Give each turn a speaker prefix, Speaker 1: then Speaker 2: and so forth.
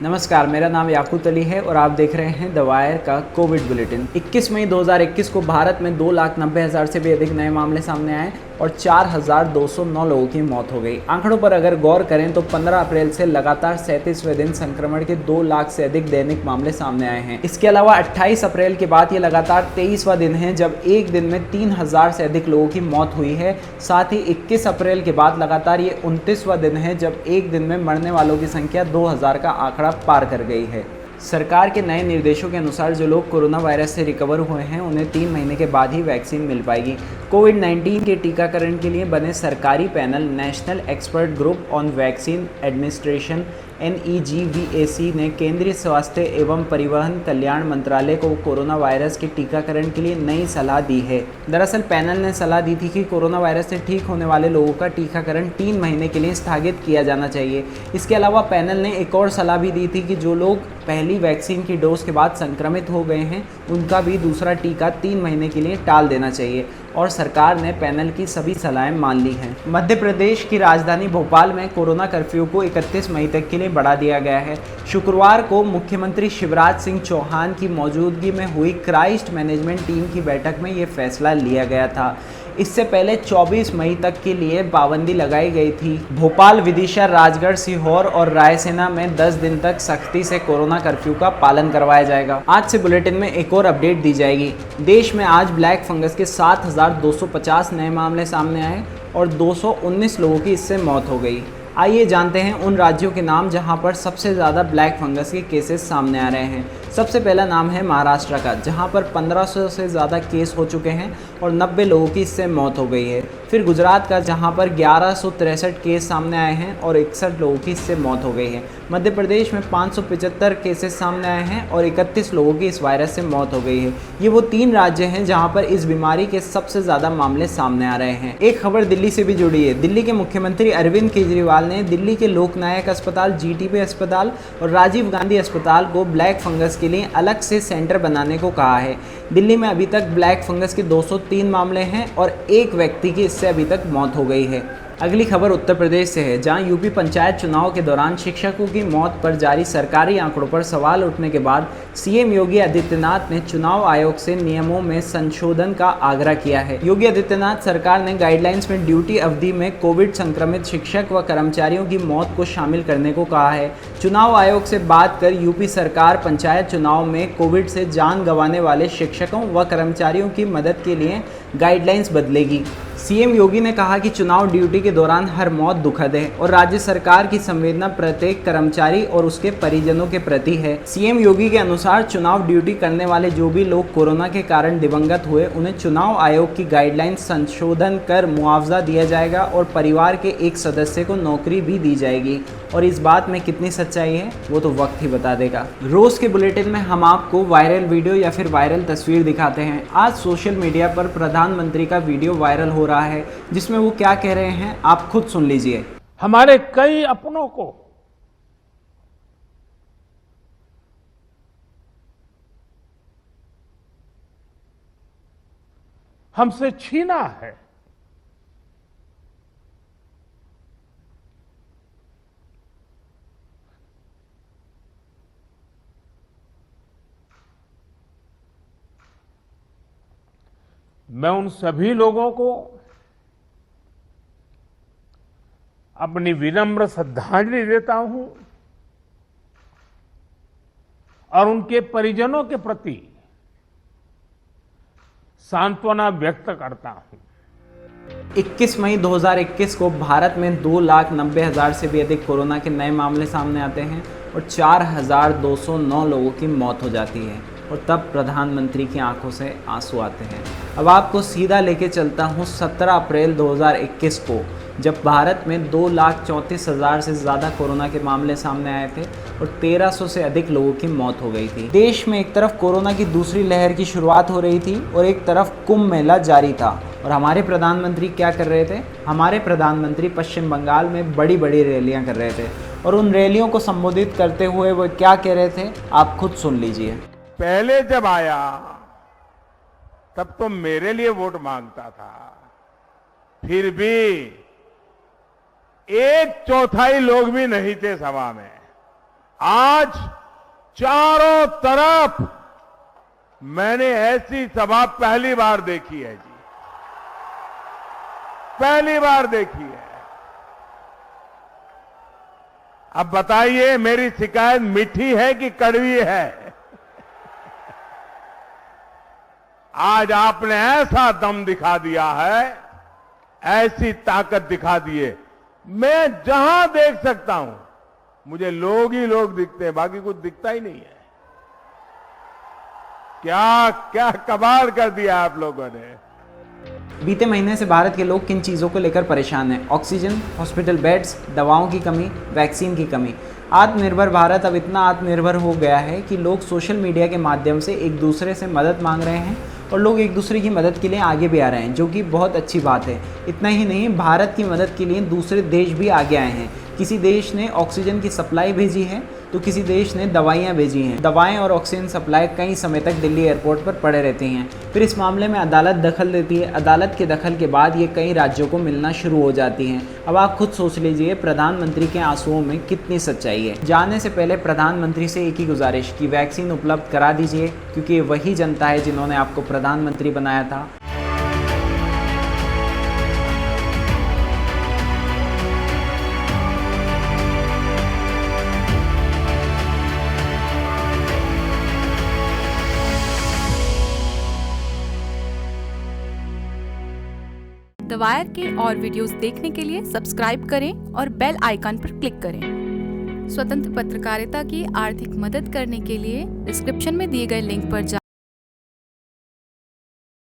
Speaker 1: नमस्कार, मेरा नाम याकूत अली है और आप देख रहे हैं द वायर का कोविड बुलेटिन। 21 मई 2021 को भारत में 2,90,000 से भी अधिक नए मामले सामने आए और 4,209 लोगों की मौत हो गई। आंकड़ों पर अगर गौर करें तो 15 अप्रैल से लगातार 37वें दिन संक्रमण के 2 लाख से अधिक दैनिक मामले सामने आए हैं। इसके अलावा 28 अप्रैल के बाद ये लगातार 23वां दिन है जब एक दिन में 3,000 से अधिक लोगों की मौत हुई है। साथ ही 21 अप्रैल के बाद लगातार ये 29वां दिन है जब एक दिन में मरने वालों की संख्या 2,000 का आंकड़ा पार कर गई है। सरकार के नए निर्देशों के अनुसार जो लोग कोरोना वायरस से रिकवर हुए हैं उन्हें 3 महीने के बाद ही वैक्सीन मिल पाएगी। कोविड-19 के टीकाकरण के लिए बने सरकारी panel national expert group on vaccine administration NEGVAC ने केंद्रीय स्वास्थ्य एवं परिवहन कल्याण मंत्रालय को कोरोना वायरस के टीकाकरण के लिए नई सलाह दी है। दरअसल पैनल ने सलाह दी थी कि कोरोना वायरस से ठीक होने वाले लोगों का टीकाकरण 3 महीने के लिए स्थगित किया जाना चाहिए। इसके अलावा पैनल ने एक और सलाह भी दी थी कि जो लोग पहली वैक्सीन की डोज के बाद संक्रमित हो गए हैं उनका भी दूसरा टीका 3 महीने के लिए टाल देना चाहिए और सरकार ने पैनल की सभी सलाहें मान ली हैं। मध्य प्रदेश की राजधानी भोपाल में कोरोना कर्फ्यू को 31 मई तक के लिए बढ़ा दिया गया है। शुक्रवार को मुख्यमंत्री शिवराज सिंह चौहान की मौजूदगी में हुई क्राइस्ट मैनेजमेंट टीम की बैठक में ये फैसला लिया गया था। इससे पहले 24 मई तक के लिए पाबंदी लगाई गई थी। भोपाल, विदिशा, राजगढ़, सीहोर और रायसेना में 10 दिन तक सख्ती से कोरोना कर्फ्यू का पालन करवाया जाएगा। आज से बुलेटिन में एक और अपडेट दी जाएगी। देश में आज ब्लैक फंगस के 7,250 नए मामले सामने आए और 219 लोगों की इससे मौत हो गई। आइए जानते हैं उन राज्यों के नाम जहां पर सबसे ज़्यादा ब्लैक फंगस के केसेस सामने आ रहे हैं। सबसे पहला नाम है महाराष्ट्र का, जहां पर 1500 से ज़्यादा केस हो चुके हैं और 90 लोगों की इससे मौत हो गई है। फिर गुजरात का, जहां पर 1163 केस सामने आए हैं और 61 लोगों की इससे मौत हो गई है। मध्य प्रदेश में 575 केसेस सामने आए हैं और 31 लोगों की इस वायरस से मौत हो गई है। ये वो 3 राज्य हैं जहाँ पर इस बीमारी के सबसे ज़्यादा मामले सामने आ रहे हैं। एक खबर दिल्ली से भी जुड़ी है। दिल्ली के मुख्यमंत्री अरविंद केजरीवाल ने दिल्ली के लोकनायक अस्पताल, GTB अस्पताल और राजीव गांधी अस्पताल को ब्लैक फंगस के लिए अलग से सेंटर बनाने को कहा है। दिल्ली में अभी तक ब्लैक फंगस के 203 मामले हैं और एक व्यक्ति की इससे अभी तक मौत हो गई है। अगली खबर उत्तर प्रदेश से है, जहां यूपी पंचायत चुनाव के दौरान शिक्षकों की मौत पर जारी सरकारी आंकड़ों पर सवाल उठने के बाद CM योगी आदित्यनाथ ने चुनाव आयोग से नियमों में संशोधन का आग्रह किया है। योगी आदित्यनाथ सरकार ने गाइडलाइंस में ड्यूटी अवधि में कोविड संक्रमित शिक्षक व कर्मचारियों की मौत को शामिल करने को कहा है। चुनाव आयोग से बात कर यूपी सरकार पंचायत चुनाव में कोविड से जान गंवाने वाले शिक्षकों व कर्मचारियों की मदद के लिए गाइडलाइंस बदलेगी। CM योगी ने कहा कि चुनाव ड्यूटी के दौरान हर मौत दुखद है और राज्य सरकार की संवेदना प्रत्येक कर्मचारी और उसके परिजनों के प्रति है। CM योगी के अनुसार चुनाव ड्यूटी करने वाले जो भी लोग कोरोना के कारण दिवंगत हुए उन्हें चुनाव आयोग की गाइडलाइन संशोधन कर मुआवजा दिया जाएगा और परिवार के एक सदस्य को नौकरी भी दी जाएगी। और इस बात में कितनी सच्चाई है वो तो वक्त ही बता देगा। रोज के बुलेटिन में हम आपको वायरल वीडियो या फिर वायरल तस्वीर दिखाते हैं। आज सोशल मीडिया पर प्रधानमंत्री का वीडियो वायरल हो रहा है जिसमें वो क्या कह रहे हैं आप खुद सुन लीजिए।
Speaker 2: हमारे कई अपनों को हमसे छीना है। मैं उन सभी लोगों को अपनी विनम्र श्रद्धांजलि देता हूं और उनके परिजनों के प्रति सांत्वना व्यक्त करता हूं।
Speaker 1: 21 मई 2021 को भारत में 2,90,000 से भी अधिक कोरोना के नए मामले सामने आते हैं और 4,209 लोगों की मौत हो जाती है और तब प्रधानमंत्री की आंखों से आंसू आते हैं। अब आपको सीधा लेके चलता हूँ 17 अप्रैल 2021 को, जब भारत में 2,34,000 से ज़्यादा कोरोना के मामले सामने आए थे और 1,300 से अधिक लोगों की मौत हो गई थी। देश में एक तरफ कोरोना की दूसरी लहर की शुरुआत हो रही थी और एक तरफ कुंभ मेला जारी था। और हमारे प्रधानमंत्री क्या कर रहे थे? हमारे प्रधानमंत्री पश्चिम बंगाल में बड़ी बड़ी रैलियां कर रहे थे और उन रैलियों को संबोधित करते हुए वो क्या कह रहे थे आप खुद सुन लीजिए।
Speaker 2: पहले जब आया तब तो मेरे लिए वोट मांगता था, फिर भी 1/4 लोग भी नहीं थे सभा में। आज चारों तरफ मैंने ऐसी सभा पहली बार देखी है जी, पहली बार देखी है। अब बताइए मेरी शिकायत मीठी है कि कड़वी है? आज आपने ऐसा दम दिखा दिया है, ऐसी ताकत दिखा दी है। मैं जहां देख सकता हूं मुझे लोग ही लोग दिखते हैं, बाकी कुछ दिखता ही नहीं है। क्या क्या कमाल कर दिया आप लोगों ने।
Speaker 1: बीते महीने से भारत के लोग किन चीज़ों को लेकर परेशान हैं? ऑक्सीजन, हॉस्पिटल बेड्स, दवाओं की कमी, वैक्सीन की कमी। आत्मनिर्भर भारत अब इतना आत्मनिर्भर हो गया है कि लोग सोशल मीडिया के माध्यम से एक दूसरे से मदद मांग रहे हैं और लोग एक दूसरे की मदद के लिए आगे भी आ रहे हैं, जो कि बहुत अच्छी बात है। इतना ही नहीं, भारत की मदद के लिए दूसरे देश भी आगे आए हैं। किसी देश ने ऑक्सीजन की सप्लाई भेजी है तो किसी देश ने दवाइयाँ भेजी हैं। दवाएं और ऑक्सीजन सप्लाई कई समय तक दिल्ली एयरपोर्ट पर पड़े रहती हैं। फिर इस मामले में अदालत दखल देती है। अदालत के दखल के बाद ये कई राज्यों को मिलना शुरू हो जाती हैं। अब आप खुद सोच लीजिए प्रधानमंत्री के आंसुओं में कितनी सच्चाई है। जाने से पहले प्रधानमंत्री से एक ही गुजारिश कि वैक्सीन उपलब्ध करा दीजिए, क्योंकि वही जनता है जिन्होंने आपको प्रधानमंत्री बनाया था।
Speaker 3: द वायर के और वीडियोस देखने के लिए सब्सक्राइब करें और बेल आइकन पर क्लिक करें। स्वतंत्र पत्रकारिता की आर्थिक मदद करने के लिए डिस्क्रिप्शन में दिए गए लिंक पर जाएं।